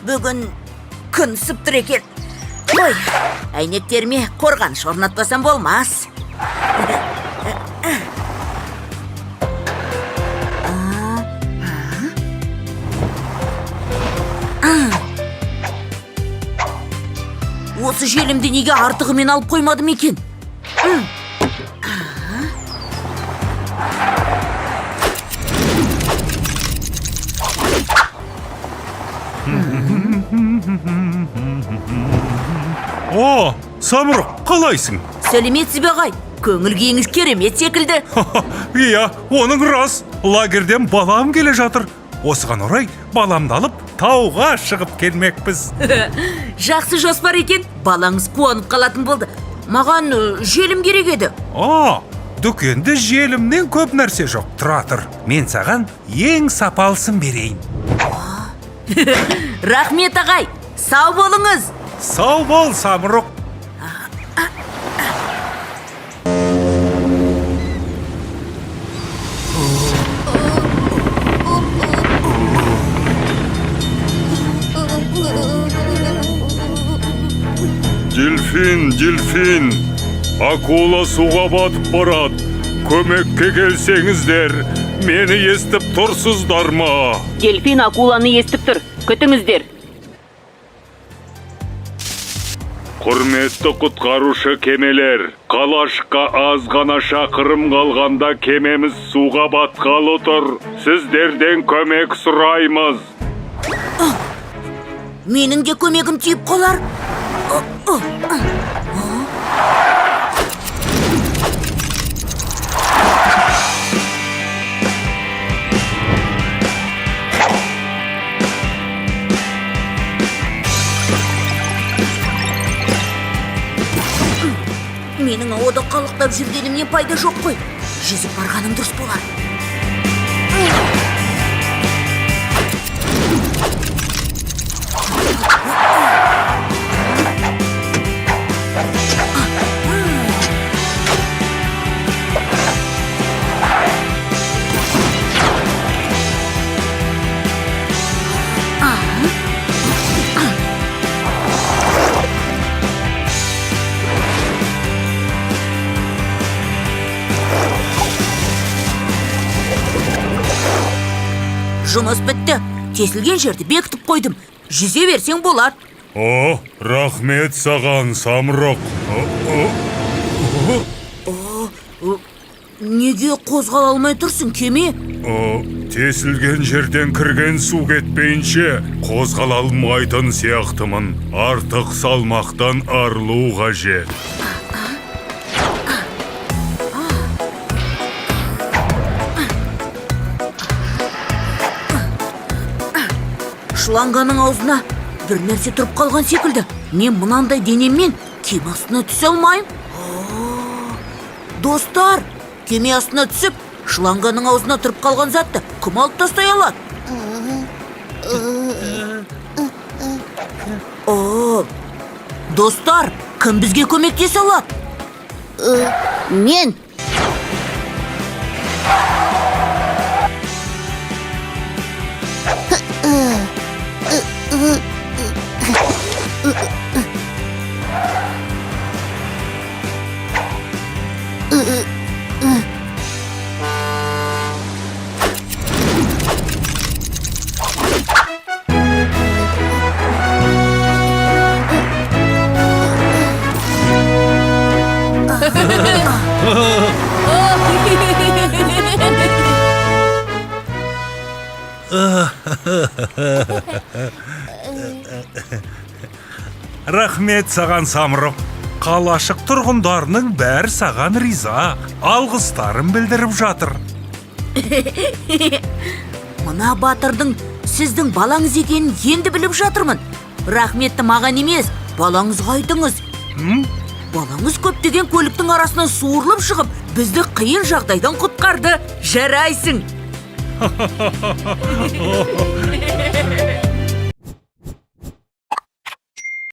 бүгін күн ысып тұр екен. Ой, әйнектеріме қорғаныш орнатпасам болмас. Осы желімді неге артығымен алып қоймадым екен? О, Самұрық, қалайсың? Сәлеметсіз бе ағай? Көңіл күйіңіз керемет секілді. Иә, оның рас. Лагерден балам келе жатыр. Осыған орай баламды алып тауға шығып келмекпіз. Жақсы жоспар екен. Балаңыз қуанып қалатын болды. Маған желім керек еді. Дүкенде желімнен көп нәрсе жоқ. Тұра тұр. Мен саған ең сапалысын берейін. Рахмет ағай. Сау болыңыз. Сау бол, Самұрық. Дельфин, акула суға батып барады. Көмекке келсеңіздер, мені естіп тұрсыздар ма? Дельфин акуланы естіп тұр. Күтіңіздер. Құрметті құтқарушы кемелер, қалашыққа аз ғана шақырым қалғанда кемеміз суға батқалы тұр. Сіздерден көмек сұраймыз. Менің де көмегім тиіп қалар. Менің ауада қалықтап жүргенімнен пайда жоқ қой. Жүзіп барғаным дұрыс болар. Жұмыс бітті. Тесілген жерді бекітіп қойдым. Жүзе берсең болады. Рахмет саған, Самұрық. Неге қозғала алмай тұрсың, кеме? Тесілген жерден кірген су кетпейінше қозғала алмайтын сияқтымын. Артық салмақтан арылу қажет. Шланганың аузына бір нәрсе тұрып қалған секілді. Мен мынандай денеммен кеме астына түсе алмайым. Достар, кеме астына түсіп, шланганың аузына тұрып қалған затты кім алып тастай алады? Достар, кім бізге көмектесе алады? Мен. Рахмет саған, Самұрық. Қалашық тұрғындарының бәрі саған риза. Алғыстарын білдіріп жатыр. Мына батырдың сіздің балаңыз екенін енді біліп жатырмын. Рахметті маған емес, балаңызға айтыңыз. Балаңыз көптеген көліктің арасынан суырылып шығып, бізді қиын жағдайдан құтқарды. Жарайсың.